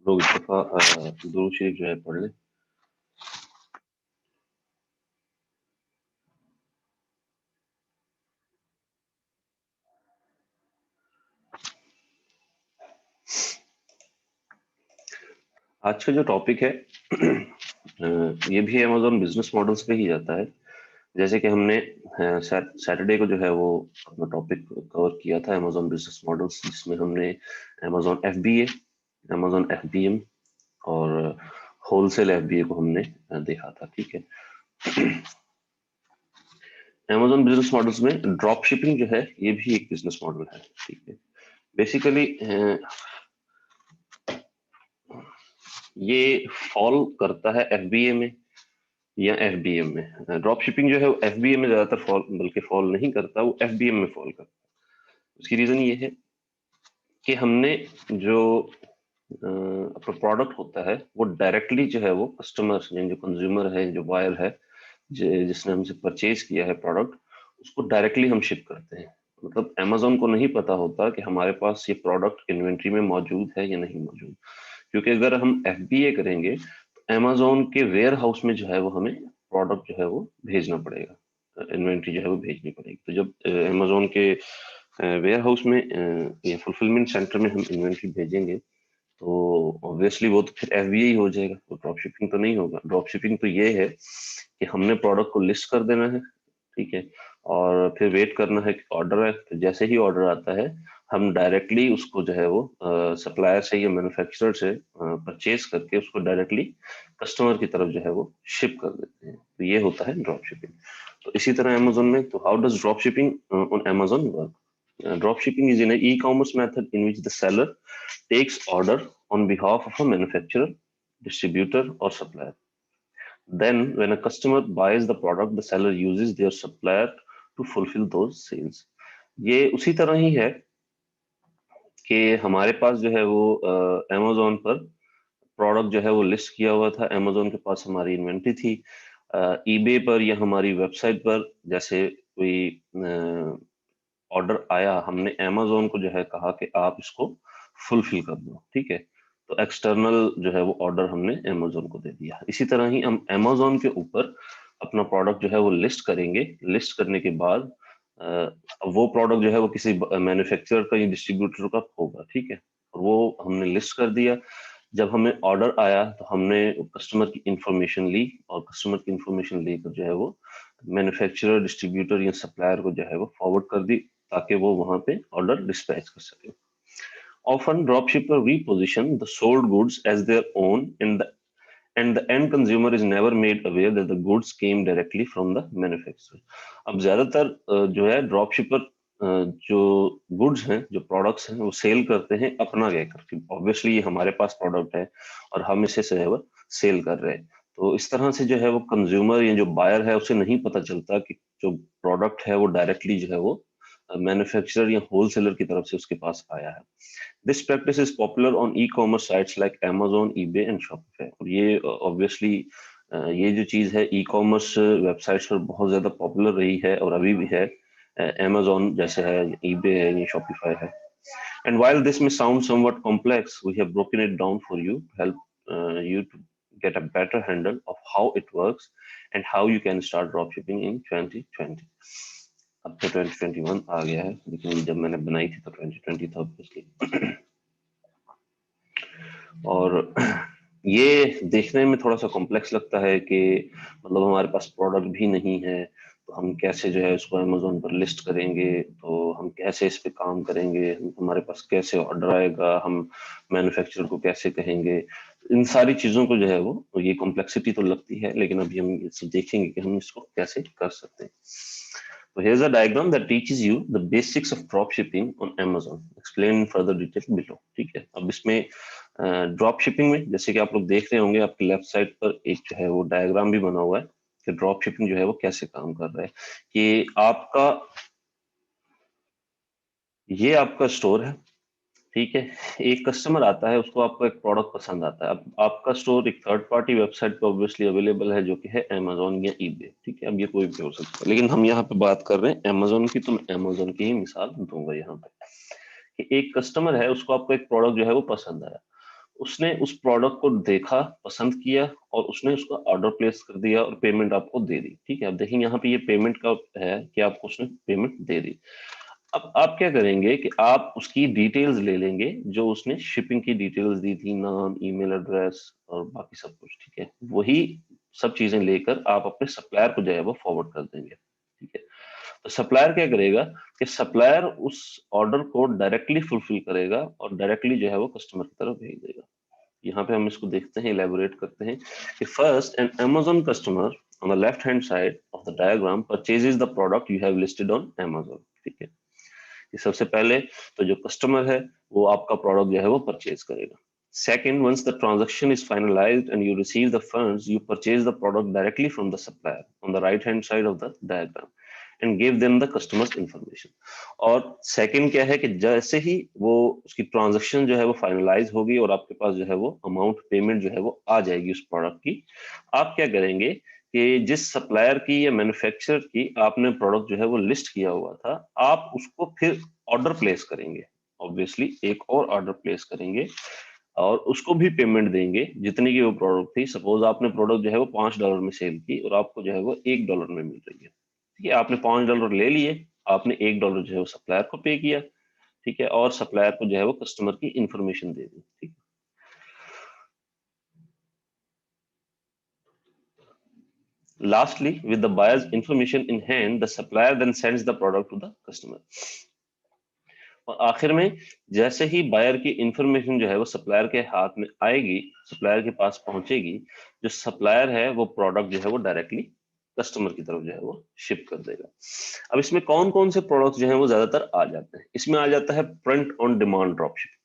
लोग इस दफा दुरूद शरीफ जो है पढ़ लें। आज का जो टॉपिक है ये भी अमेजोन बिजनेस मॉडल्स पे ही जाता है। जैसे कि हमने सैटरडे को जो है वो अपना टॉपिक कवर किया था अमेजोन बिजनेस मॉडल्स, जिसमें हमने अमेजोन एफबीए, अमेजोन एफबीएम और होलसेल एफबीए को हमने देखा था। ठीक है, अमेजोन बिजनेस मॉडल्स में ड्रॉप शिपिंग जो है ये भी एक बिजनेस मॉडल है। ठीक है, बेसिकली ये फॉल करता है एफबीए में या एफबीएम में। ड्रॉप शिपिंग जो है वो एफबीएम में ज्यादातर फॉल, बल्कि फॉल नहीं करता, वो एफबीएम में फॉल करता है। उसकी रीजन ये है कि हमने जो अपना प्रोडक्ट होता है वो डायरेक्टली जो है वो कस्टमर यानी जो कंज्यूमर है, जो बायर है, जिसने हमसे परचेज किया है प्रोडक्ट, उसको डायरेक्टली हम शिप करते हैं। मतलब अमेजोन को नहीं पता होता कि हमारे पास ये प्रोडक्ट इन्वेंट्री में मौजूद है या नहीं मौजूद, क्योंकि अगर हम एफबीए करेंगे तो अमेजोन के वेयर हाउस में जो है वो हमें प्रोडक्ट जो है वो भेजना पड़ेगा, इन्वेंट्री जो है वो भेजनी पड़ेगी। तो जब अमेजोन के वेयर हाउस में या फुलफिलमेंट सेंटर में हम इन्वेंट्री भेजेंगे तो ऑब्वियसली वो तो फिर एफबीए ही हो जाएगा, तो ड्रॉप शिपिंग तो नहीं होगा। ड्रॉप शिपिंग तो ये है कि हमने प्रोडक्ट को लिस्ट कर देना है, ठीक है, और फिर वेट करना है कि ऑर्डर है। तो जैसे ही ऑर्डर आता है हम डायरेक्टली उसको जो है वो सप्लायर से या मैन्युफैक्चरर से परचेज करके उसको डायरेक्टली कस्टमर की तरफ जो है वो शिप कर देते हैं। तो ये होता है ड्रॉप शिपिंग। तो इसी तरह अमेजोन में, तो how does drop shipping on Amazon work? Drop shipping is an e-commerce method in which the seller takes order on behalf of a manufacturer, distributor, or supplier. Then, when a customer buys the product, the seller uses their supplier to fulfill those sales. ये उसी तरह ही है कि हमारे पास जो है वो Amazon पर प्रोडक्ट जो है वो लिस्ट किया हुआ था, अमेजोन के पास हमारी इन्वेंट्री थी। ईबे पर या हमारी वेबसाइट पर जैसे कोई ऑर्डर आया, हमने अमेजोन को जो है कहा कि आप इसको फुलफिल कर दो। ठीक है, तो एक्सटर्नल जो है वो ऑर्डर हमने अमेजोन को दे दिया। इसी तरह ही हम अमेजोन के ऊपर अपना प्रोडक्ट जो है वो लिस्ट करेंगे। लिस्ट करने के बाद वो प्रोडक्ट जो है वो किसी मैन्युफैक्चरर का या डिस्ट्रीब्यूटर का होगा। ठीक है, और वो हमने लिस्ट कर दिया। जब हमें ऑर्डर आया तो हमने कस्टमर की इंफॉर्मेशन ली, और कस्टमर की इंफॉर्मेशन लेकर जो है वो मैन्युफैक्चरर, डिस्ट्रीब्यूटर या सप्लायर को जो है वो फॉरवर्ड कर दी, ताकि वो वहां पे ऑर्डर डिस्पैच कर सके। Often dropshipper reposition the sold goods as their own and the end consumer is never made aware that the goods came directly from the manufacturer. अब ज्यादातर जो है ड्रॉपशिपर जो गुड्स हैं, जो प्रोडक्ट्स हैं, वो सेल करते हैं अपना कहकर। ऑब्वियसली ये हमारे पास प्रोडक्ट है और हम इसे जो है वो सेल कर रहे हैं। तो इस तरह से जो है वो कंज्यूमर या जो बायर है उसे नहीं पता चलता कि जो प्रोडक्ट है वो डायरेक्टली जो है वो मैन्युफैक्चरर या होलसेलर की तरफ से उसके पास आया है। This practice is popular on e commerce sites like Amazon, eBay and Shopify। और ये ऑब्वियसली ये जो चीज है ई कॉमर्स वेबसाइट्स पर बहुत ज्यादा पॉपुलर रही है और अभी भी है। Amazon जैसे है, eBay है, ये Shopify है। And while this may sound somewhat complex, we have broken it down for you to help you to get a better handle of how it works and how you can start dropshipping in 2020। अब तो 2021 आ गया है, लेकिन जब मैंने बनाई थी तो 2020 था ऑब्वियसली। और ये देखने में थोड़ा सा कॉम्प्लेक्स लगता है कि मतलब हमारे पास प्रोडक्ट भी नहीं है, तो हम कैसे जो है उसको अमेजोन पर लिस्ट करेंगे, तो हम कैसे इस पे काम करेंगे, हमारे पास कैसे ऑर्डर आएगा, हम मैन्युफैक्चरर को कैसे कहेंगे। इन सारी चीजों को जो है वो, तो ये कॉम्प्लेक्सिटी तो लगती है, लेकिन अभी हम इसे देखेंगे कि हम इसको कैसे कर सकते हैं। So here's a diagram that teaches you the basics of drop shipping on Amazon. Explain in further detail below. ठीक है, अब इसमें ड्रॉप शिपिंग में जैसे कि आप लोग देख रहे होंगे, आपकी लेफ्ट साइड पर एक जो है वो डायग्राम भी बना हुआ है कि ड्रॉप शिपिंग जो है वो कैसे काम कर रहा है। कि आपका, ये आपका स्टोर है, ठीक है। एक कस्टमर आता है, उसको आपको एक प्रोडक्ट पसंद आता है। अब आपका स्टोर एक थर्ड पार्टी वेबसाइट पे ऑब्वियसली अवेलेबल है, जो कि है Amazon या eBay। ठीक है, अब ये कोई भी हो सकता है, लेकिन हम यहाँ पे बात कर रहे हैं Amazon की, तो मैं Amazon की ही मिसाल दूंगा यहाँ पे। कि एक कस्टमर है, उसको आपको एक प्रोडक्ट जो है वो पसंद आया, उसने उस प्रोडक्ट को देखा, पसंद किया और उसने उसका ऑर्डर प्लेस कर दिया और पेमेंट आपको दे दी। ठीक है, अब देखेंगे यहाँ पे ये पेमेंट का है कि आपको उसने पेमेंट दे दी। अब आप क्या करेंगे कि आप उसकी डिटेल्स ले लेंगे, जो उसने शिपिंग की डिटेल्स दी थी, नाम, ईमेल एड्रेस और बाकी सब कुछ। ठीक है, वही सब चीजें लेकर आप अपने सप्लायर को जो है वो फॉरवर्ड कर देंगे। ठीक है, तो सप्लायर क्या करेगा कि सप्लायर उस ऑर्डर को डायरेक्टली फुलफिल करेगा और डायरेक्टली जो है वो कस्टमर की तरफ भेज देगा। यहाँ पे हम इसको देखते हैं, इलेबोरेट करते हैं कि first an Amazon customer on the left hand side of the diagram purchases the product you have listed on Amazon। ठीक है, ये सबसे पहले तो जो कस्टमर है वो आपका प्रोडक्ट जो है वो परचेज करेगा। Second, once the transaction is finalized and you receive the funds, you purchase the product directly from the supplier on the right hand side of the diagram and give them the customers information। और second क्या है कि जैसे ही वो उसकी transaction जो है वो फाइनलाइज होगी और आपके पास जो है वो अमाउंट पेमेंट जो है वो आ जाएगी उस प्रोडक्ट की, आप क्या करेंगे कि जिस सप्लायर की या मैन्युफैक्चरर की आपने प्रोडक्ट जो है वो लिस्ट किया हुआ था, आप उसको फिर ऑर्डर प्लेस करेंगे। ऑब्वियसली एक और ऑर्डर प्लेस करेंगे और उसको भी पेमेंट देंगे जितनी की वो प्रोडक्ट थी। सपोज आपने प्रोडक्ट जो है वो $5 में सेल की और आपको जो है वो $1 में मिल रही है। ठीक है, आपने $5 ले लिए, आपने $1 जो है वो सप्लायर को पे किया। ठीक है, और सप्लायर को जो है वो कस्टमर की इंफॉर्मेशन दे दी। ठीक, lastly with the buyer's information in hand, the supplier then sends the product to the customer। और आखिर में जैसे ही बायर की इंफॉर्मेशन जो है वो सप्लायर के हाथ में आएगी, सप्लायर के पास पहुंचेगी, जो सप्लायर है वो प्रोडक्ट जो है वो डायरेक्टली कस्टमर की तरफ जो है वो शिप कर देगा। अब इसमें कौन कौन से प्रोडक्ट जो है वो ज्यादातर आ जाते हैं, इसमें आ जाता है print on demand drop shipping.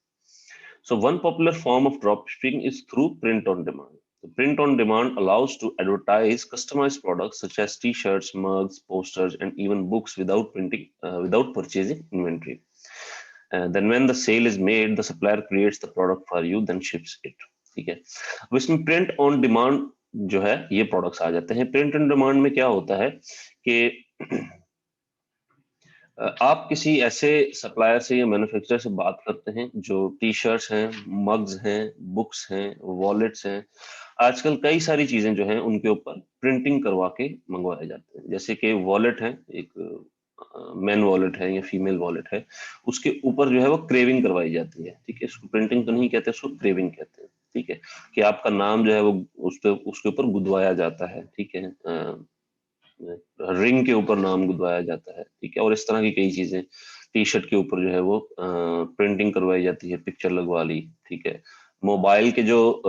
So one popular form of dropshipping is through print on demand। The print on demand allows to advertise customized products such as t-shirts, mugs, posters, and even books without purchasing inventory। Then when the sale is made, the supplier creates the product for you, then ships it। ठीक है, अब इसमें print on demand जो है ये products आ जाते हैं। Print on demand में क्या होता है कि आप किसी ऐसे सप्लायर से या मैन्युफैक्चरर से बात करते हैं जो टी शर्ट्स हैं, मग्स हैं, बुक्स हैं, वॉलेट्स हैं, आजकल कई सारी चीजें जो हैं उनके ऊपर प्रिंटिंग करवा के मंगवाए जाते हैं। जैसे कि वॉलेट है, एक मैन वॉलेट है या फीमेल वॉलेट है, उसके ऊपर जो है वो क्रेविंग करवाई जाती है। ठीक है, इसको प्रिंटिंग तो नहीं कहते, उसको क्रेविंग कहते हैं। ठीक है, कि आपका नाम जो है वो उस पे उसके ऊपर गुदवाया जाता है। ठीक है, रिंग के ऊपर नाम गुदवाया जाता है। ठीक है, और इस तरह की कई चीजें, टी शर्ट के ऊपर जो है वो प्रिंटिंग करवाई जाती है, पिक्चर लगवा ली। ठीक है, मोबाइल के जो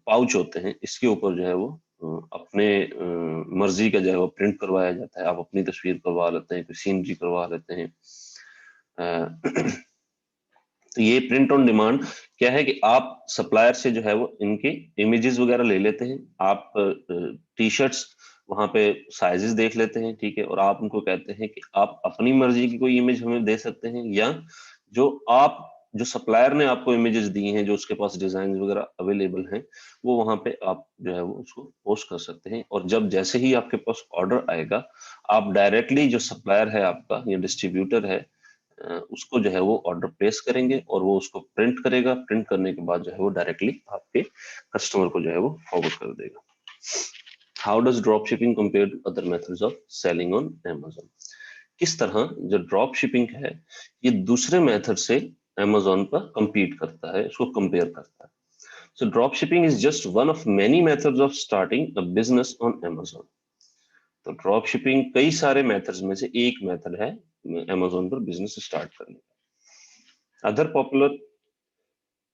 पाउच होते हैं इसके ऊपर जो है वो अपने मर्जी का जो है वो प्रिंट करवाया जाता है। आप अपनी तस्वीर करवा लेते हैं, कोई सीनरी करवा लेते हैं। तो ये प्रिंट ऑन डिमांड क्या है कि आप सप्लायर से जो है वो इनके इमेजेस वगैरह ले लेते हैं। आप टी शर्ट्स वहां पे साइजेस देख लेते हैं। ठीक है, और आप उनको कहते हैं कि आप अपनी मर्जी की कोई इमेज हमें दे सकते हैं, या जो सप्लायर ने आपको इमेजेस दी हैं, जो उसके पास डिजाइन वगैरह अवेलेबल हैं, वो वहां पे आप जो है वो उसको पोस्ट कर सकते हैं। और जब जैसे ही आपके पास ऑर्डर आएगा, आप डायरेक्टली जो सप्लायर है आपका या डिस्ट्रीब्यूटर है, उसको जो है वो ऑर्डर प्लेस करेंगे और वो उसको प्रिंट करेगा। प्रिंट करने के बाद जो है वो डायरेक्टली आपके कस्टमर को जो है वो फॉरवर्ड कर देगा। How does drop shipping compare to other methods of selling on Amazon? किस तरह जो ड्रॉप शिपिंग है ये दूसरे मेथड से Amazon पर compete करता है, इसको कंपेयर करता है। So drop shipping is just one of many methods of starting a business on Amazon। तो ड्रॉप शिपिंग कई सारे मेथड्स में से एक मेथड है Amazon पर बिजनेस स्टार्ट करने का। Other popular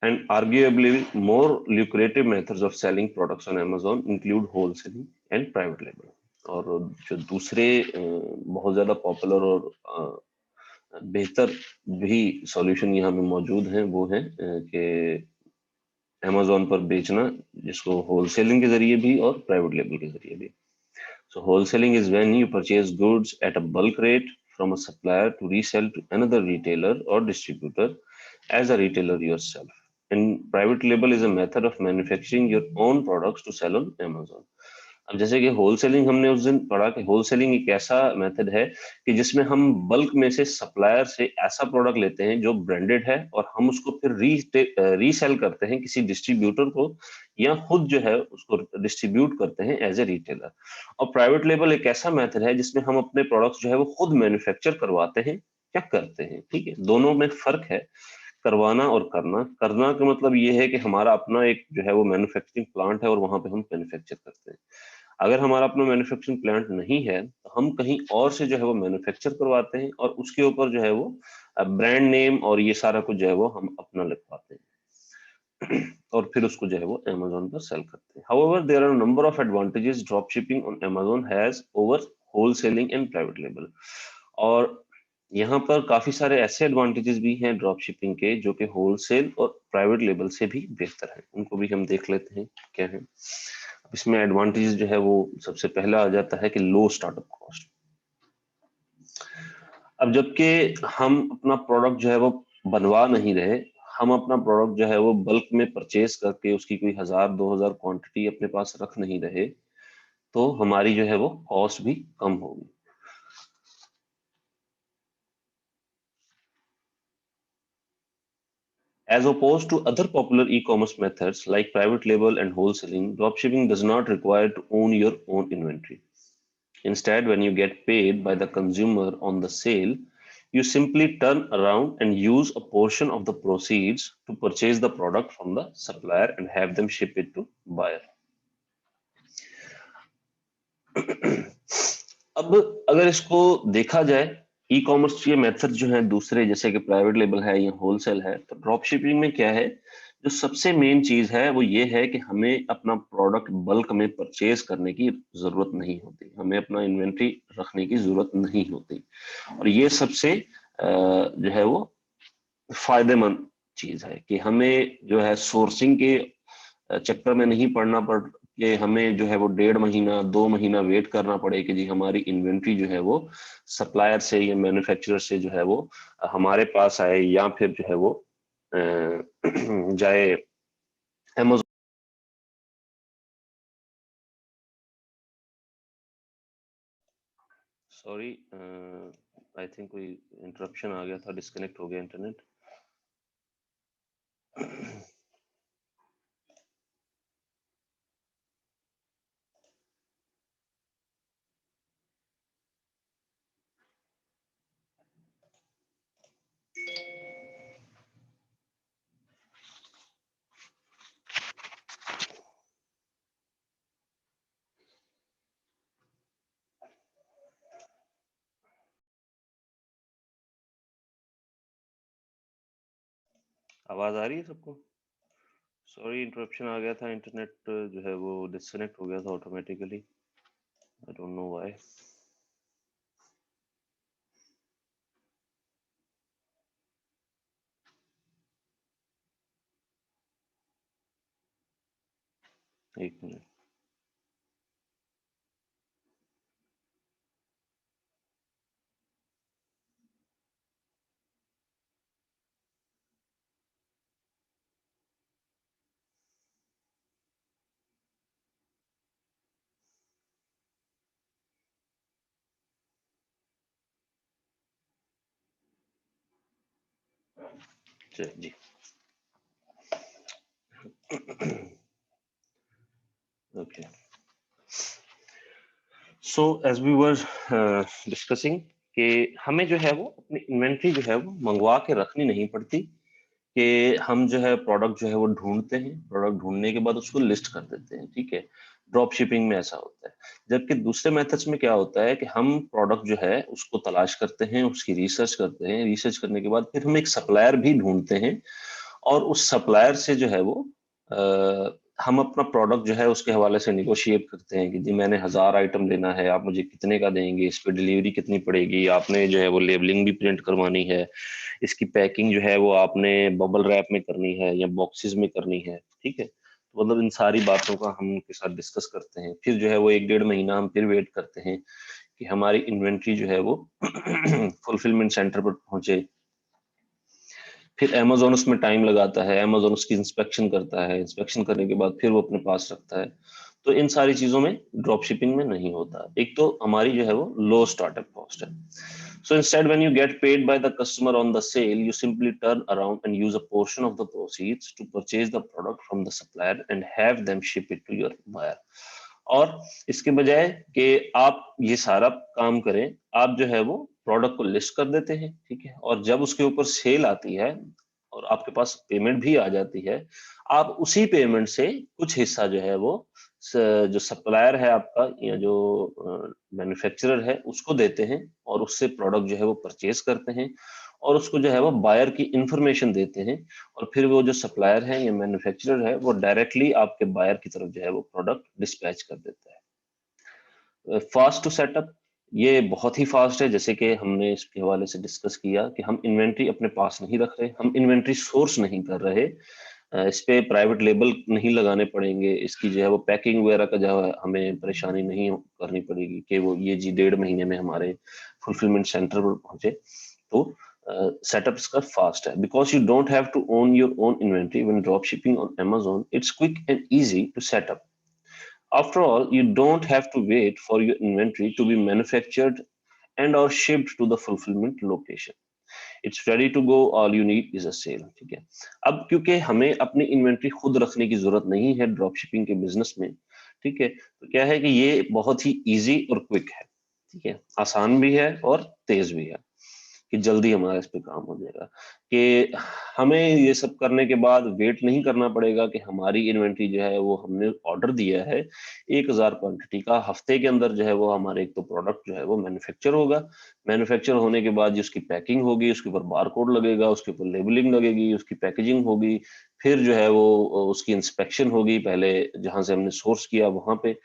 and arguably more lucrative methods of selling products on Amazon include wholesaling and private label। और जो दूसरे बहुत ज्यादा पॉपुलर और बेहतर भी सॉल्यूशन यहाँ में मौजूद हैं, वो है कि Amazon पर बेचना, जिसको होलसेलिंग के जरिए भी और प्राइवेट लेबल के जरिए भी। So wholesaling is when you purchase goods at a bulk rate from a supplier to resell to another retailer or distributor as a retailer yourself। And private label is a method of manufacturing your own products to sell on Amazon। अब जैसे कि wholesaling हमने उस दिन पढ़ा कि wholesaling एक ऐसा मेथड है कि जिसमें हम बल्क में से सप्लायर से ऐसा प्रोडक्ट लेते हैं जो ब्रांडेड है और हम उसको फिर रीसेल करते हैं किसी डिस्ट्रीब्यूटर को, या खुद जो है उसको डिस्ट्रीब्यूट करते हैं एज ए रिटेलर। और प्राइवेट लेबल एक ऐसा मेथड है जिसमें हम अपने प्रोडक्ट्स जो है वो खुद मैन्युफैक्चर करवाते हैं या करते हैं। ठीक है, दोनों में फर्क है, करवाना और करना। करना का मतलब ये है कि हमारा अपना एक जो है वो मैन्युफैक्चरिंग प्लांट है और वहां पे हम मैन्युफैक्चर करते हैं। अगर हमारा अपना मैन्युफैक्चरिंग प्लांट नहीं है तो हम कहीं और से जो है वो मैन्युफैक्चर करवाते हैं और उसके ऊपर जो है वो ब्रांड नेम और ये सारा कुछ जो है वो हम अपना लिखवाते हैं और फिर उसको जो है वो Amazon पर सेल करते हैं। However, there are a number of advantages drop shipping on Amazon has over wholesaling and private label। और यहाँ पर काफी सारे ऐसे एडवांटेजेस भी हैं ड्रॉप शिपिंग के जो कि होलसेल और प्राइवेट लेबल से भी बेहतर है, उनको भी हम देख लेते हैं क्या है। इसमें एडवांटेजेस जो है वो सबसे पहला आ जाता है कि लो स्टार्टअप कॉस्ट। अब जबकि हम अपना प्रोडक्ट जो है वो बनवा नहीं रहे, हम अपना प्रोडक्ट जो है वो बल्क में परचेज करके उसकी कोई 1000-2000 क्वांटिटी अपने पास रख नहीं रहे, तो हमारी जो है वो कॉस्ट भी कम होगी। As opposed to other popular e-commerce methods like private label and wholesaling, dropshipping does not require to own your own inventory. Instead, when you get paid by the consumer on the sale, you simply turn around and use a portion of the proceeds to purchase the product from the supplier and have them ship it to buyer. अब अगर इसको देखा जाए, e commerce के method जो हैं दूसरे जैसे कि प्राइवेट लेबल है या होलसेल है, तो ड्रॉप शिपिंग में क्या है, जो सबसे मेन चीज है वो ये है कि हमें अपना प्रोडक्ट बल्क में परचेज करने की जरूरत नहीं होती, हमें अपना इन्वेंट्री रखने की जरूरत नहीं होती। और ये सबसे जो है वो फायदेमंद चीज है कि हमें जो है सोर्सिंग के चक्कर में नहीं पड़ना पड़ कि हमें जो है वो 1.5 महीना 2 महीना वेट करना पड़े कि जी हमारी इन्वेंट्री जो है वो सप्लायर से या मैन्युफैक्चरर से जो है वो हमारे पास आए या फिर जो है वो जाए Amazon। सॉरी, आई थिंक कोई इंटरप्शन आ गया था, डिस्कनेक्ट हो गया इंटरनेट। आवाज आ रही है सबको? सॉरी, इंटरप्शन आ गया था, इंटरनेट जो है वो डिस्कनेक्ट हो गया था automatically, I don't know why. एक मिनट। चलिए जी। Okay, so as we were discussing कि हमें जो है वो अपनी इन्वेंट्री जो है वो मंगवा के रखनी नहीं पड़ती, कि हम जो है प्रोडक्ट जो है वो ढूंढते हैं, प्रोडक्ट ढूंढने के बाद उसको लिस्ट कर देते हैं। ठीक है, ड्रॉप शिपिंग में ऐसा होता है। जबकि दूसरे मेथड्स में क्या होता है कि हम प्रोडक्ट जो है उसको तलाश करते हैं, उसकी रिसर्च करते हैं, रिसर्च करने के बाद फिर हम एक सप्लायर भी ढूंढते हैं और उस सप्लायर से जो है वो हम अपना प्रोडक्ट जो है उसके हवाले से निगोशिएट करते हैं कि जी मैंने 1000 आइटम लेना है, आप मुझे कितने का देंगे, इस पर डिलीवरी कितनी पड़ेगी, आपने जो है वो लेबलिंग भी प्रिंट करवानी है, इसकी पैकिंग जो है वो आपने बबल रैप में करनी है या बॉक्सेस में करनी है। ठीक है, तो मतलब इन सारी बातों का हम उनके साथ डिस्कस करते हैं। फिर जो है वो 1-1.5 महीना हम फिर वेट करते हैं कि हमारी इन्वेंट्री जो है वो फुलफिलमेंट सेंटर पर पहुंचे। फिर अमेजोन उसमें टाइम लगाता है, अमेजोन उसकी इंस्पेक्शन करता है, इंस्पेक्शन करने के बाद फिर वो अपने पास रखता है। तो इन सारी चीजों में ड्रॉप शिपिंग में नहीं होता। एक तो हमारी जो है वो लो स्टार्टअप कॉस्ट है। So instead, when you get paid by the customer on the sale, you simply turn around and use a portion of the proceeds to purchase the product from the supplier and have them ship it to your buyer. और इसके बजाय कि आप ये सारा काम करें, आप जो है वो प्रोडक्ट को लिस्ट कर देते हैं, ठीक है, और जब उसके ऊपर सेल आती है और आपके पास पेमेंट भी आ जाती है, आप उसी पेमेंट से कुछ हिस्सा जो है वो जो सप्लायर है आपका या जो मैन्युफैक्चरर है उसको देते हैं और उससे प्रोडक्ट जो है वो परचेज करते हैं और उसको जो है वो बायर की इंफॉर्मेशन देते हैं और फिर वो जो सप्लायर है या मैन्युफैक्चरर है वो डायरेक्टली आपके बायर की तरफ जो है वो प्रोडक्ट डिस्पैच कर देता है। फास्ट टू सेटअप, ये बहुत ही फास्ट है, जैसे कि हमने इसके हवाले से डिस्कस किया कि हम इन्वेंट्री अपने पास नहीं रख रहे, हम इन्वेंट्री सोर्स नहीं कर रहे, इस पे प्राइवेट लेबल नहीं लगाने पड़ेंगे, इसकी जो है वो पैकिंग वगैरह का जो है हमें परेशानी नहीं करनी पड़ेगी कि वो ये जी 1.5 महीने में हमारे फुलफिलमेंट सेंटर पर पहुंचे। तो सेटअप इसका फास्ट है because you don't have to own your own inventory when drop shipping on Amazon, it's quick and easy to set up. After all, you don't have to wait for your inventory to be manufactured and or shipped to the fulfillment location. It's ready to go, all you need is a sale. ठीक है, अब क्योंकि हमें अपनी inventory खुद रखने की जरूरत नहीं है ड्रॉप शिपिंग के बिजनेस में, ठीक है, तो क्या है कि ये बहुत ही इजी और क्विक है, ठीक है, आसान भी है और तेज भी है कि जल्दी हमारा इस पे काम हो जाएगा, कि हमें ये सब करने के बाद वेट नहीं करना पड़ेगा कि हमारी इन्वेंट्री जो है वो हमने ऑर्डर दिया है 1000 क्वांटिटी का, हफ्ते के अंदर जो है वो हमारे एक तो प्रोडक्ट जो है वो मैन्युफैक्चर होगा, मैन्युफैक्चर होने के बाद उसकी पैकिंग होगी, उसके ऊपर बारकोड लगेगा, उसके ऊपर लेबलिंग लगेगी, उसकी पैकेजिंग होगी, फिर जो है वो उसकी इंस्पेक्शन होगी, पहले जहां से हमने सोर्स किया वहां पे,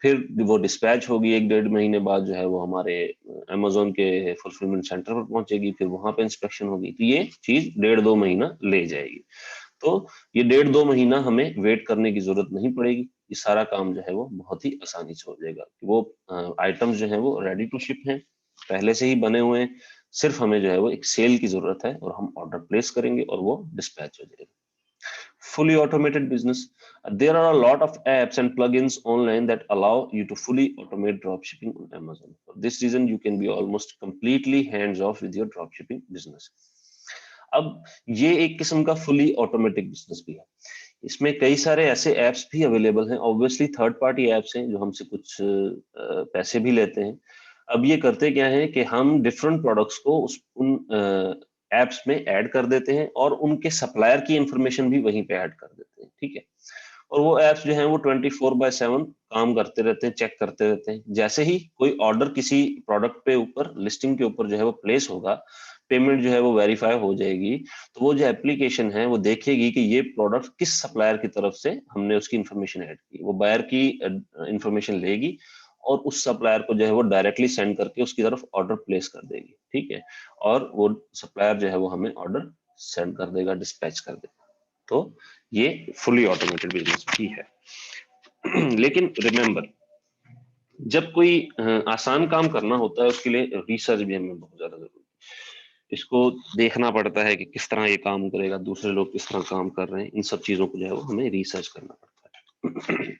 फिर वो डिस्पैच होगी, 1-1.5 महीने बाद जो है वो हमारे Amazon के फुलफिलमेंट सेंटर पर पहुंचेगी, फिर वहां पे इंस्पेक्शन होगी, तो ये चीज 1.5-2 महीना ले जाएगी। तो ये 1.5-2 महीना हमें वेट करने की जरूरत नहीं पड़ेगी, ये सारा काम जो है वो बहुत ही आसानी से हो जाएगा। वो आइटम्स जो है वो रेडी टू शिप हैं, पहले से ही बने हुए हैं, सिर्फ हमें जो है वो एक सेल की जरूरत है और हम ऑर्डर प्लेस करेंगे और वो डिस्पैच हो जाएगा। Fully automated business. There are a lot of apps and plugins online that allow you to fully automate dropshipping on Amazon. For this reason, you can be almost completely hands off with your dropshipping business. अब ये एक किस्म का fully automatic business भी है, इसमें कई सारे ऐसे एप्स भी अवेलेबल हैं, ऑब्वियसली थर्ड पार्टी एप्स हैं जो हमसे कुछ पैसे भी लेते हैं। अब ये करते क्या है कि हम डिफरेंट प्रोडक्ट्स को उन एप्स में ऐड कर देते हैं और उनके सप्लायर की इंफॉर्मेशन भी वहीं पे ऐड कर देते हैं, ठीक है, और वो एप्स जो हैं वो 24/7 काम करते रहते हैं, चेक करते रहते हैं। जैसे ही कोई ऑर्डर किसी प्रोडक्ट पे ऊपर लिस्टिंग के ऊपर जो है वो प्लेस होगा, पेमेंट जो है वो वेरीफाई हो जाएगी, तो वो जो एप्लीकेशन है वो देखेगी कि ये प्रोडक्ट किस सप्लायर की तरफ से हमने उसकी इंफॉर्मेशन ऐड की, वो बायर की इंफॉर्मेशन लेगी और उस सप्लायर को जो है वो डायरेक्टली सेंड करके उसकी तरफ ऑर्डर प्लेस कर देगी, ठीक है, और वो सप्लायर जो है वो हमें ऑर्डर सेंड कर देगा, डिस्पैच कर देगा। तो ये फुली ऑटोमेटेड बिजनेस भी है। लेकिन रिमेंबर, जब कोई आसान काम करना होता है उसके लिए रिसर्च भी हमें बहुत ज्यादा जरूरी है, इसको देखना पड़ता है कि किस तरह ये काम करेगा, दूसरे लोग किस तरह काम कर रहे हैं, इन सब चीजों को जो है वो हमें रिसर्च करना पड़ता है।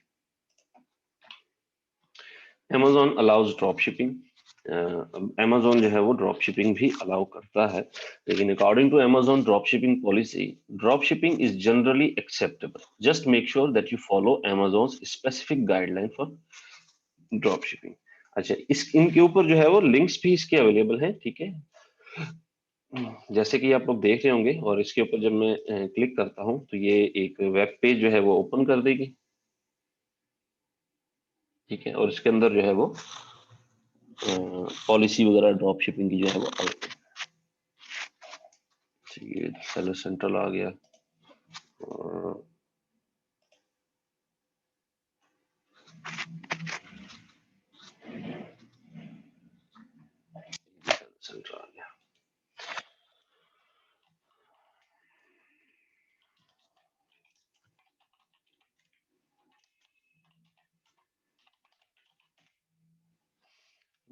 Amazon allows drop shipping, Amazon जो है वो ड्रॉप शिपिंग भी अलाउ करता है, लेकिन according to Amazon drop shipping policy, drop shipping is generally acceptable, just make sure that you follow Amazon's specific guideline for drop shipping. अच्छा, इस इनके ऊपर जो है वो लिंक्स भी इसके अवेलेबल हैं, ठीक है, जैसे कि आप लोग देख रहे होंगे, और इसके ऊपर जब मैं क्लिक करता हूं तो ये एक वेब पेज जो है वो ओपन कर देगी, ठीक है, और इसके अंदर जो है वो पॉलिसी वगैरह ड्रॉप शिपिंग की जो है वो ये सेलर सेंट्रल आ गया, और सेंटर आ गया।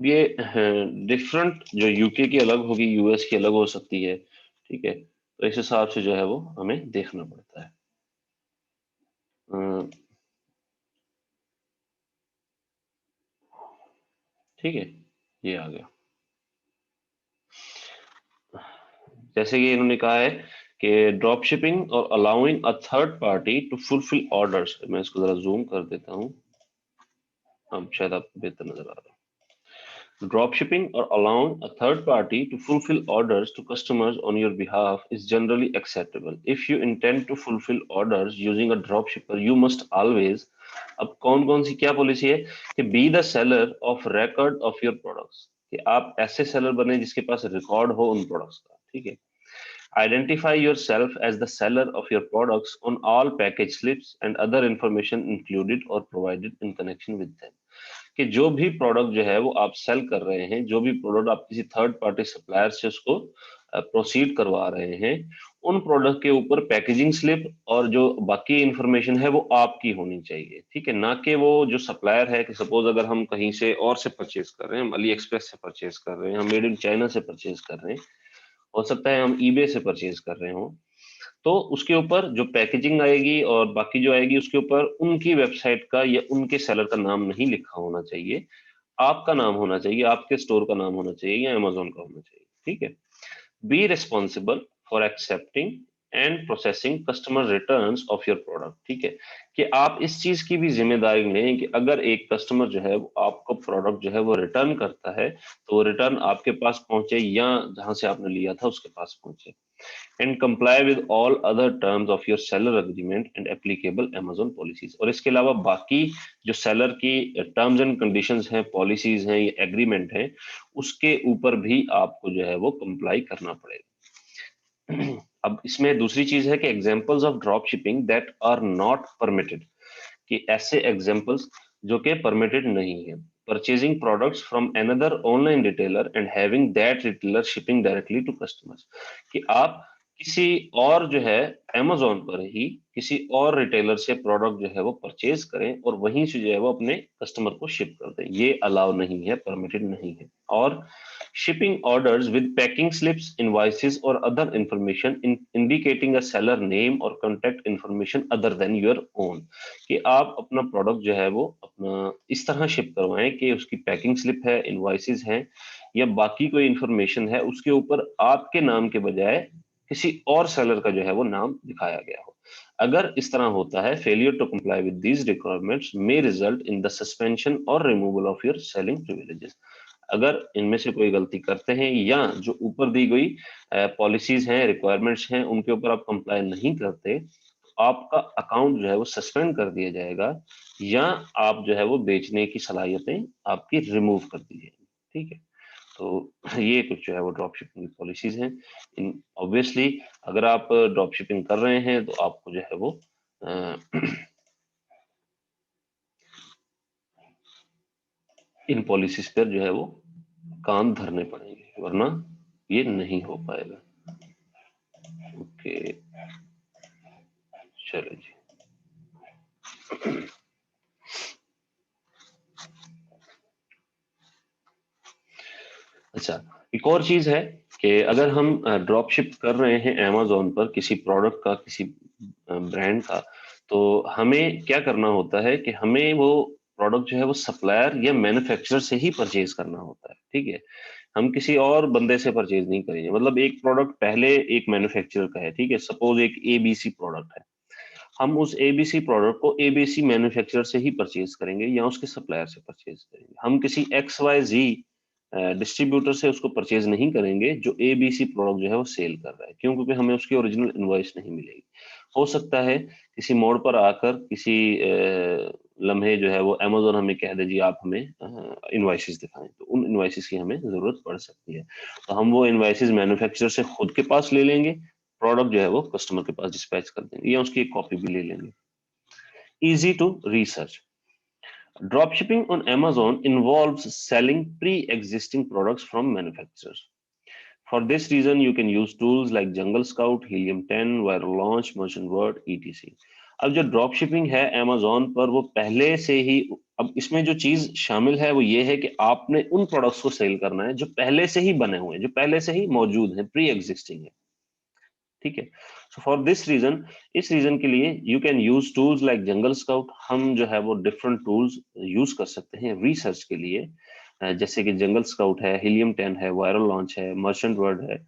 ये डिफरेंट जो यूके की अलग होगी, यूएस की अलग हो सकती है, ठीक है, तो इस हिसाब से जो है वो हमें देखना पड़ता है। ठीक है, ये आ गया। जैसे कि इन्होंने कहा है कि ड्रॉप शिपिंग और allowing a third party to fulfil orders. मैं इसको जरा जूम कर देता हूँ, अब शायद आप बेहतर नजर आ रहा है। Drop shipping or allowing a third party to fulfill orders to customers on your behalf is generally acceptable. If you intend to fulfill orders using a drop shipper, you must always, अब कौन कौन सी क्या policy है कि be the seller of record of your products, कि आप ऐसे seller बने जिसके पास रिकॉर्ड हो उन प्रोडक्ट्स का। ठीक है, identify yourself as the seller of your products on all package slips and other information included or provided in connection with them। कि जो भी प्रोडक्ट जो है वो आप सेल कर रहे हैं, जो भी प्रोडक्ट आप किसी थर्ड पार्टी सप्लायर से उसको प्रोसीड करवा रहे हैं, उन प्रोडक्ट के ऊपर पैकेजिंग स्लिप और जो बाकी इंफॉर्मेशन है वो आपकी होनी चाहिए। ठीक है, ना कि वो जो सप्लायर है, कि सपोज अगर हम कहीं से और से परचेज कर रहे हैं, हम अली एक्सप्रेस से परचेज कर रहे हैं, हम मेड इन चाइना से परचेज कर रहे हैं, हो सकता है हम ईबे से परचेज कर रहे हो, तो उसके ऊपर जो पैकेजिंग आएगी और बाकी जो आएगी उसके ऊपर उनकी वेबसाइट का या उनके सेलर का नाम नहीं लिखा होना चाहिए, आपका नाम होना चाहिए, आपके स्टोर का नाम होना चाहिए या अमेजोन का होना चाहिए। ठीक है, be responsible for accepting and processing customer returns of your product. ठीक है, कि आप इस चीज की भी जिम्मेदारी लें कि अगर एक कस्टमर जो है वो आपको प्रोडक्ट जो है वो रिटर्न करता है, तो वो रिटर्न आपके पास पहुंचे या जहां से आपने लिया था उसके पास पहुंचे। And comply with all other terms of your seller agreement and applicable Amazon policies. और इसके अलावा बाकी जो सेलर की टर्म्स एंड कंडीशंस हैं, पॉलिसीज हैं, या एग्रीमेंट है, उसके ऊपर भी आपको जो है वो कंप्लाई करना पड़ेगा। अब इसमें दूसरी चीज है कि examples of drop shipping that are not permitted, कि ऐसे एग्जांपल्स जो कि परमिटेड नहीं है। Purchasing products from another online retailer and having that retailer shipping directly to customers, कि आप किसी और जो है अमेजोन पर ही किसी और रिटेलर से प्रोडक्ट जो है वो परचेज करें और वहीं से जो है वो अपने कस्टमर को शिप कर दें, ये अलाउ नहीं है, परमिटेड नहीं है। और shipping orders with packing slips, invoices, or other information indicating a seller name or contact information other than your own, कि आप अपना प्रोडक्ट जो है वो अपना इस तरह शिप करवाएं कि उसकी पैकिंग स्लिप है, इनवॉइसेस हैं, या बाकी कोई इंफॉर्मेशन है, उसके ऊपर आपके नाम के बजाय किसी और सेलर का जो है वो नाम दिखाया गया हो। अगर इस तरह होता है, failure to comply with these requirements may result in the suspension और removal of your selling privileges. अगर इनमें से कोई गलती करते हैं या जो ऊपर दी गई पॉलिसीज हैं, रिक्वायरमेंट्स हैं, उनके ऊपर आप कंप्लाई नहीं करते, आपका अकाउंट जो है वो सस्पेंड कर दिया जाएगा या आप जो है वो बेचने की सलाहियतें आपकी रिमूव कर दी जाएंगी। ठीक है, तो ये कुछ जो है वो ड्रॉप शिपिंग की पॉलिसीज हैं। इन ऑब्वियसली अगर आप ड्रॉप शिपिंग कर रहे हैं तो आपको जो है वो इन पॉलिसीज पर जो है वो कान धरने पड़ेंगे, वरना ये नहीं हो पाएगा। ओके, चलो जी। अच्छा, एक और चीज है कि अगर हम ड्रॉप शिप कर रहे हैं अमेजोन पर किसी प्रोडक्ट का, किसी ब्रांड का, तो हमें क्या करना होता है कि हमें वो प्रोडक्ट जो है वो सप्लायर या मैन्युफैक्चरर से ही परचेज करना होता है। ठीक है, हम किसी और बंदे से परचेज नहीं करेंगे। मतलब एक प्रोडक्ट पहले एक मैन्युफैक्चरर का है, ठीक है, सपोज एक एबीसी प्रोडक्ट है, हम उस एबीसी प्रोडक्ट को एबीसी मैन्युफैक्चरर से ही परचेज करेंगे या उसके सप्लायर से परचेज करेंगे। हम किसी एक्स वाई जी डिस्ट्रीब्यूटर से उसको परचेज नहीं करेंगे जो एबीसी प्रोडक्ट जो है वो सेल कर रहा है। क्यों? क्योंकि हमें उसकी ओरिजिनल इनवॉइस नहीं मिलेगी। हो सकता है किसी मोड़ पर आकर किसी लम्हे जो है वो अमेजोन हमें कह दे जी आप हमें इनवॉइसेस दिखाएं, तो उन इनवॉइसेस की हमें जरूरत पड़ सकती है। तो हम वो इनवॉइसेस मैन्युफैक्चरर से खुद के पास ले लेंगे, प्रोडक्ट जो है वो कस्टमर के पास डिस्पैच कर देंगे या उसकी एक कॉपी भी ले लेंगे। Easy to research. Dropshipping on Amazon involves selling pre-existing products from manufacturers. For this reason, you can use tools like Jungle Scout, Helium 10, Viral Launch, Merchant Word, etc. अब जो ड्रॉप शिपिंग है Amazon पर, वो पहले से ही, अब इसमें जो चीज शामिल है वो ये है कि आपने उन प्रोडक्ट्स को सेल करना है जो पहले से ही बने हुए हैं, जो पहले से ही मौजूद है, प्री एग्जिस्टिंग है। ठीक है, सो फॉर दिस रीजन, इस रीजन के लिए you can use tools like jungle scout. हम जो है वो डिफरेंट टूल्स यूज कर सकते हैं रिसर्च के लिए, जैसे कि जंगल स्काउट है, हीलियम 10 है, वायरल लॉन्च है, मर्चेंट वर्ड है,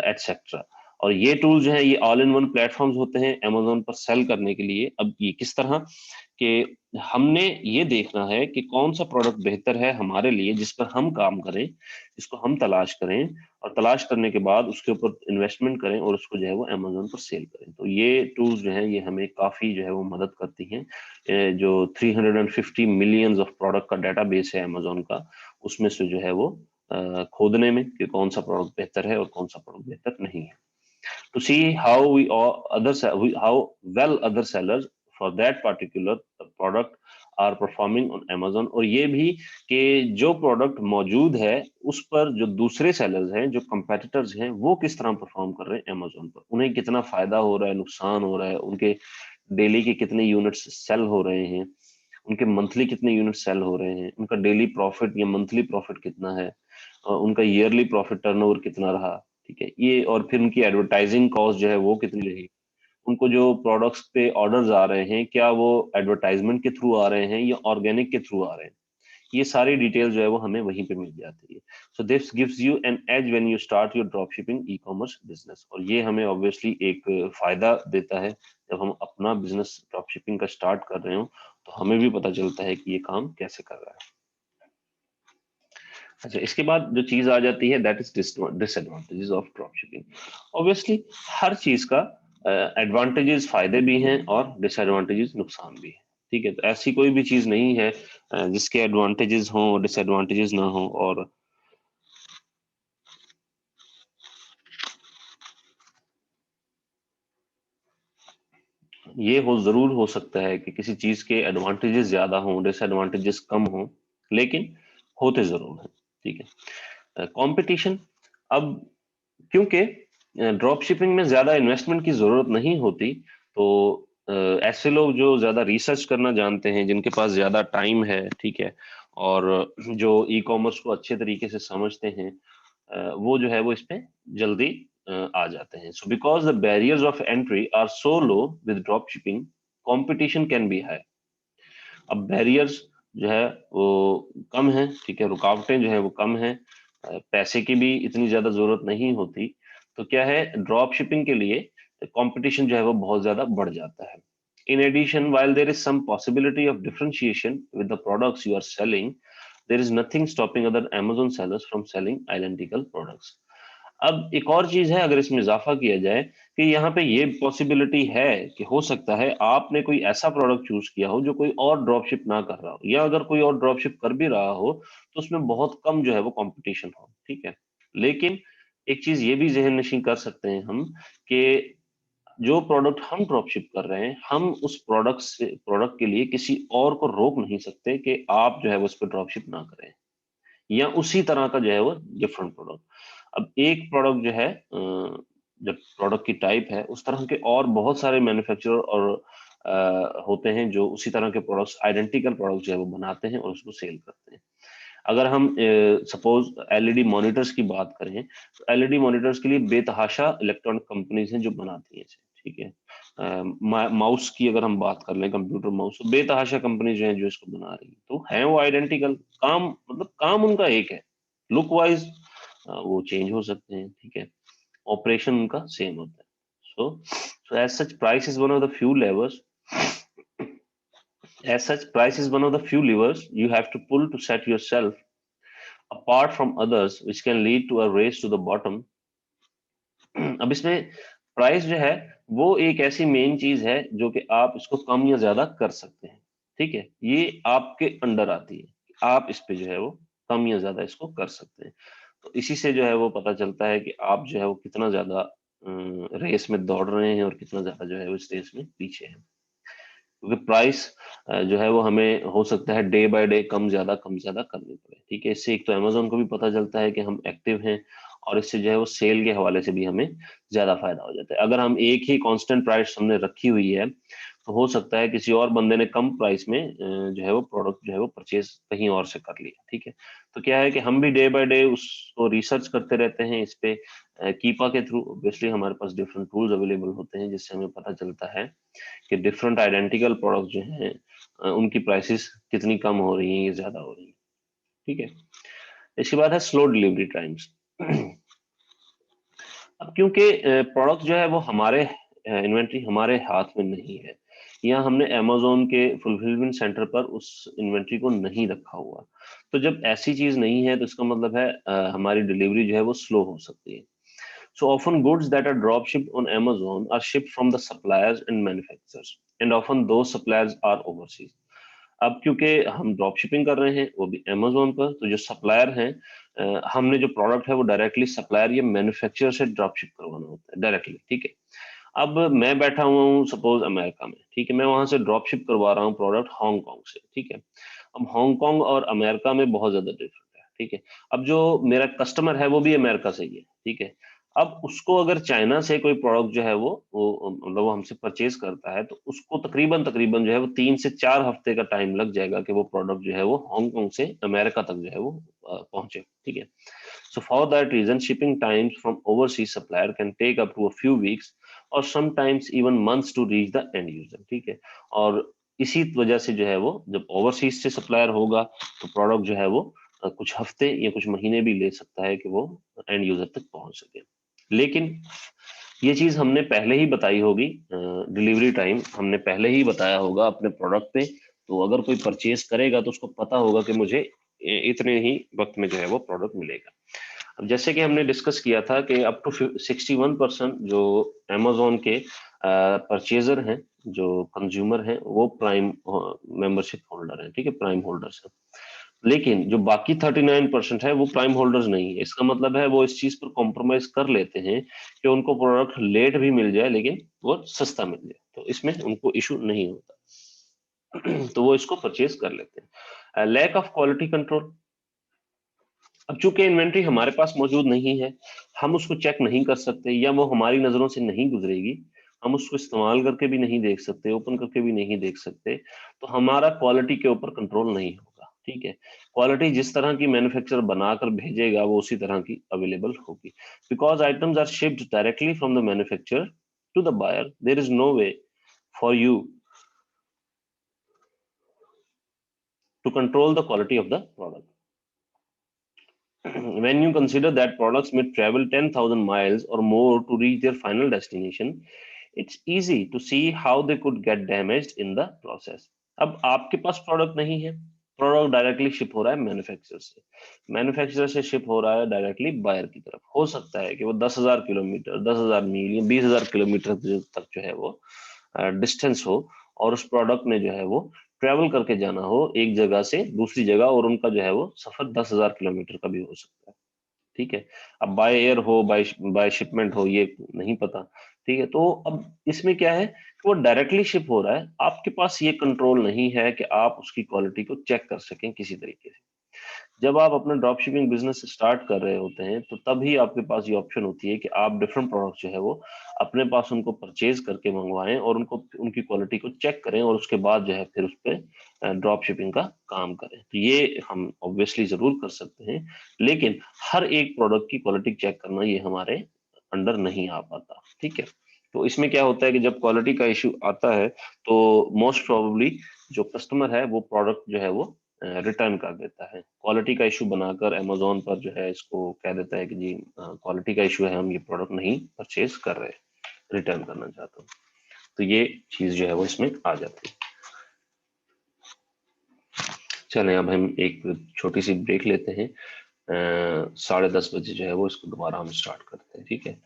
एटसेट्रा। और ये टूल जो है ये ऑल इन वन प्लेटफॉर्म्स होते हैं अमेजोन पर सेल करने के लिए। अब ये किस तरह कि हमने ये देखना है कि कौन सा प्रोडक्ट बेहतर है हमारे लिए, जिस पर हम काम करें, जिसको हम तलाश करें, और तलाश करने के बाद उसके ऊपर इन्वेस्टमेंट करें और उसको जो है वो अमेजोन पर सेल करें। तो ये टूल्स जो है ये हमें काफी जो है वो मदद करती हैं। जो 350 मिलियंस ऑफ प्रोडक्ट का डाटाबेस है अमेजोन का, उसमें से जो है वो खोदने में कि कौन सा प्रोडक्ट बेहतर है और कौन सा प्रोडक्ट बेहतर नहीं है। To see how how well other sellers for that particular product are performing on Amazon, और ये भी कि जो प्रोडक्ट मौजूद है उस पर जो दूसरे सेलर्स हैं, जो कंपेटिटर्स हैं, वो किस तरह परफॉर्म कर रहे हैं अमेजोन पर, उन्हें कितना फायदा हो रहा है, नुकसान हो रहा है, उनके डेली के कितने यूनिट्स सेल हो रहे हैं, उनके मंथली कितने यूनिट सेल हो रहे हैं, उनका डेली प्रॉफिट या मंथली प्रॉफिट कितना है, उनका ईयरली प्रॉफिट टर्नओवर कितना रहा। ठीक है, ये और फिर उनकी एडवर्टाइजिंग कॉस्ट जो है वो कितनी रही, उनको जो प्रोडक्ट्स पे ऑर्डर्स आ रहे हैं क्या वो एडवर्टाइजमेंट के थ्रू आ रहे हैं या ऑर्गेनिक के थ्रू आ रहे हैं, ये सारी डिटेल जो है वो हमें वहीं पे मिल जाती है। So this gives you an edge when you start your drop shipping e commerce business, और ये हमें ऑब्वियसली एक फायदा देता है जब हम अपना बिजनेस ड्रॉप शिपिंग का स्टार्ट कर रहे हो, तो हमें भी पता चलता है कि ये काम कैसे कर रहा है। अच्छा, इसके बाद जो चीज आ जाती है that is disadvantages of drop shipping. Obviously हर चीज का एडवांटेजेस फायदे भी हैं और डिसएडवांटेजेस नुकसान भी है। ठीक है, तो ऐसी कोई भी चीज नहीं है जिसके एडवांटेजेस हों डिसएडवांटेजेस ना हो। और ये हो जरूर हो सकता है कि किसी चीज के एडवांटेजेस ज्यादा हों डिसएडवांटेजेस कम हों, लेकिन होते जरूर हैं। ठीक है, कंपटीशन। अब क्योंकि ड्रॉप शिपिंग में ज्यादा इन्वेस्टमेंट की जरूरत नहीं होती, तो ऐसे लोग जो ज्यादा रिसर्च करना जानते हैं, जिनके पास ज्यादा टाइम है, ठीक है, और जो ई कॉमर्स को अच्छे तरीके से समझते हैं, वो जो है वो इस पे जल्दी आ जाते हैं। So because the barriers of entry are so low with drop shipping, competition can be high. अब बैरियर्स जो है वो कम है, ठीक है, रुकावटें जो है वो कम है, पैसे की भी इतनी ज्यादा जरूरत नहीं होती। तो क्या है, ड्रॉप शिपिंग के लिए कंपटीशन जो है वो बहुत ज्यादा बढ़ जाता है। In addition, while there is some possibility of differentiation with the products you are selling, there is nothing stopping other Amazon sellers from selling identical products. अब एक और चीज है, अगर इसमें इजाफा किया जाए कि यहाँ पे ये पॉसिबिलिटी है कि हो सकता है आपने कोई ऐसा प्रोडक्ट चूज किया हो जो कोई और ड्रॉपशिप ना कर रहा हो, या अगर कोई और ड्रॉपशिप कर भी रहा हो तो उसमें बहुत कम जो है वो कंपटीशन हो। ठीक है, लेकिन एक चीज ये भी जहन नशीं कर सकते हैं हम कि जो प्रोडक्ट हम ड्रॉपशिप कर रहे हैं, हम उस प्रोडक्ट के लिए किसी और को रोक नहीं सकते कि आप जो है वो उस पर ड्रॉपशिप ना करें, या उसी तरह का जो है वो डिफरेंट प्रोडक्ट। अब एक प्रोडक्ट जो है जब प्रोडक्ट की टाइप है, उस तरह के और बहुत सारे मैन्युफैक्चरर और होते हैं जो उसी तरह के प्रोडक्ट्स, आइडेंटिकल प्रोडक्ट जो है वो बनाते हैं और उसको सेल करते हैं। अगर हम सपोज एलईडी मॉनिटर्स की बात करें, तो एलईडी मॉनिटर्स के लिए बेतहाशा इलेक्ट्रॉनिक कंपनीज हैं जो बनाती हैं इसे। ठीक है, माउस की अगर हम बात कर लें, कंप्यूटर माउस, तो बेतहाशा कंपनी जो है जो इसको बना रही है, तो है वो आइडेंटिकल, काम मतलब काम उनका एक है, लुक वाइज वो चेंज हो सकते हैं। ठीक है, ऑपरेशन उनका सेम होता है। So as such price is one of the few levers as such price is one of the few levers you have to pull to set yourself apart from others, which can lead to a race to the bottom. अब इसमें price जो है वो एक ऐसी main चीज है जो कि आप इसको कम या ज्यादा कर सकते हैं। ठीक है, ये आपके अंडर आती है, आप इस पे जो है वो कम या ज्यादा इसको कर सकते हैं। तो इसी से जो है वो पता चलता है कि आप जो है वो कितना ज्यादा रेस में दौड़ रहे हैं और कितना ज्यादा जो है वो इस रेस में पीछे हैं। क्योंकि प्राइस जो है वो हमें हो सकता है डे बाय डे कम ज्यादा करनी पड़े। ठीक है, इससे एक तो अमेजोन को भी पता चलता है कि हम एक्टिव हैं, और इससे जो है वो सेल के हवाले से भी हमें ज्यादा फायदा हो जाता है। अगर हम एक ही कांस्टेंट प्राइस हमने रखी हुई है, तो हो सकता है किसी और बंदे ने कम प्राइस में जो है वो प्रोडक्ट जो है वो परचेज कहीं और से कर लिया। ठीक है, तो क्या है कि हम भी डे बाय डे उसको रिसर्च करते रहते हैं इस पे। कीपा के थ्रू ऑब्वियसली हमारे पास डिफरेंट टूल्स अवेलेबल होते हैं, जिससे हमें पता चलता है कि डिफरेंट आइडेंटिकल प्रोडक्ट जो हैं उनकी प्राइसेस कितनी कम हो रही हैं या ज्यादा हो रही हैं। ठीक है, इसके बाद है स्लो डिलीवरी टाइम्स। अब क्योंकि प्रोडक्ट जो है वो हमारे इन्वेंट्री हमारे हाथ में नहीं है, या हमने अमेज़न के फुलफिलमेंट सेंटर पर उस इन्वेंट्री को नहीं रखा हुआ, तो जब ऐसी चीज नहीं है तो इसका मतलब है हमारी डिलीवरी जो है वो स्लो हो सकती है। So often goods that are drop shipped on Amazon are shipped from the suppliers and manufacturers, and often those suppliers are overseas. अब क्योंकि हम ड्रॉप शिपिंग कर रहे हैं वो भी अमेजोन पर, तो जो सप्लायर हैं, हमने जो प्रोडक्ट है वो डायरेक्टली सप्लायर या मैन्युफैक्चरर से ड्रॉप शिप करवाना होता है डायरेक्टली, ठीक है। अब मैं बैठा हुआ हूँ सपोज अमेरिका में, ठीक है, मैं वहां से ड्रॉप शिप करवा रहा हूँ प्रोडक्ट हांगकांग से, ठीक है। अब हांगकांग और अमेरिका में बहुत ज्यादा डिफरेंट है, ठीक है। अब जो मेरा कस्टमर है वो भी अमेरिका से ही है, ठीक है। अब उसको अगर चाइना से कोई प्रोडक्ट जो है वो मतलब वो हमसे परचेज करता है, तो उसको तकरीबन तकरीबन जो है वो 3 से 4 हफ्ते का टाइम लग जाएगा कि वो प्रोडक्ट जो है वो हांगकांग से अमेरिका तक जो है वो पहुंचे, ठीक है। So for that reason, shipping times from overseas supplier can take up to a few weeks or sometimes even months to reach the end user, ठीक है। और इसी वजह से जो है वो जब ओवरसीज से सप्लायर होगा तो प्रोडक्ट जो है वो कुछ हफ्ते या कुछ महीने भी ले सकता है कि वो एंड यूजर तक पहुंच सके। लेकिन ये चीज हमने पहले ही बताई होगी, डिलीवरी टाइम हमने पहले ही बताया होगा अपने प्रोडक्ट पे, तो अगर कोई परचेज करेगा तो उसको पता होगा कि मुझे इतने ही वक्त में जो है वो प्रोडक्ट मिलेगा। अब जैसे कि हमने डिस्कस किया था कि अप टू 61% जो अमेजोन के परचेजर हैं, जो कंज्यूमर हैं, वो प्राइम मेंबरशिप होल्डर हैं, ठीक है, प्राइम होल्डर्स हैं। लेकिन जो बाकी 39% है वो प्राइम होल्डर्स नहीं है। इसका मतलब है वो इस चीज पर कॉम्प्रोमाइज कर लेते हैं कि उनको प्रोडक्ट लेट भी मिल जाए लेकिन वो सस्ता मिल जाए, तो इसमें उनको इशू नहीं होता। तो वो इसको परचेज कर लेते हैं। Lack of quality control. अब चूंकि इन्वेंट्री हमारे पास मौजूद नहीं है, हम उसको चेक नहीं कर सकते या वो हमारी नजरों से नहीं गुजरेगी, हम उसको इस्तेमाल करके भी नहीं देख सकते, ओपन करके भी नहीं देख सकते, तो हमारा क्वालिटी के ऊपर कंट्रोल नहीं होगा, ठीक है। क्वालिटी जिस तरह की मैन्युफैक्चरर बनाकर भेजेगा वो उसी तरह की अवेलेबल होगी। Because items are shipped directly from the manufacturer to the buyer, there is no way for you to control the quality of the product. When you consider that products may travel 10,000 miles or more to reach their final destination, it's easy to see how they could get damaged in the process. अब आपके पास product नहीं है, product directly ship हो रहा है manufacturer से, manufacturer से ship हो रहा है डायरेक्टली बायर की तरफ। हो सकता है कि वो 10,000 किलोमीटर, 10,000 मील या 20,000 किलोमीटर तक जो है वो डिस्टेंस हो, और उस प्रोडक्ट ने जो है वो ट्रेवल करके जाना हो एक जगह से दूसरी जगह, और उनका जो है वो सफर 10,000 किलोमीटर का भी हो सकता है, ठीक है। अब बाय एयर हो, बाय बाय शिपमेंट हो, ये नहीं पता, ठीक है। तो अब इसमें क्या है कि वो डायरेक्टली शिप हो रहा है, आपके पास ये कंट्रोल नहीं है कि आप उसकी क्वालिटी को चेक कर सकें किसी तरीके से। जब आप अपना ड्रॉप शिपिंग बिजनेस स्टार्ट कर रहे होते हैं तो तभी आपके पास ये ऑप्शन होती है कि आप डिफरेंट प्रोडक्ट जो है वो अपने पास उनको परचेज करके मंगवाएं और उनको उनकी क्वालिटी को चेक करें, और उसके बाद जो है फिर उस पर ड्रॉप शिपिंग का काम करें। तो ये हम ऑब्वियसली जरूर कर सकते हैं, लेकिन हर एक प्रोडक्ट की क्वालिटी चेक करना ये हमारे अंडर नहीं आ पाता, ठीक है। तो इसमें क्या होता है कि जब क्वालिटी का इश्यू आता है तो मोस्ट प्रोबेबली जो कस्टमर है वो प्रोडक्ट जो है वो रिटर्न कर देता है, क्वालिटी का इशू बनाकर अमेजोन पर जो है इसको कह देता है कि जी क्वालिटी का इशू है, हम ये प्रोडक्ट नहीं परचेज कर रहे, रिटर्न करना चाहता हूँ। तो ये चीज जो है वो इसमें आ जाती है। चलें अब हम एक छोटी सी ब्रेक लेते हैं, 10:30 बजे जो है वो इसको दोबारा हम स्टार्ट करते हैं, ठीक है।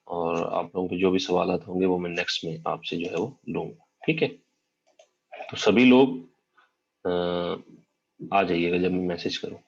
और आप लोगों के जो भी सवाल होंगे वो मैं नेक्स्ट में आपसे जो है वो लूंगा, ठीक है। तो सभी लोग आ जाइएगा जब मैं मैसेज करूँ।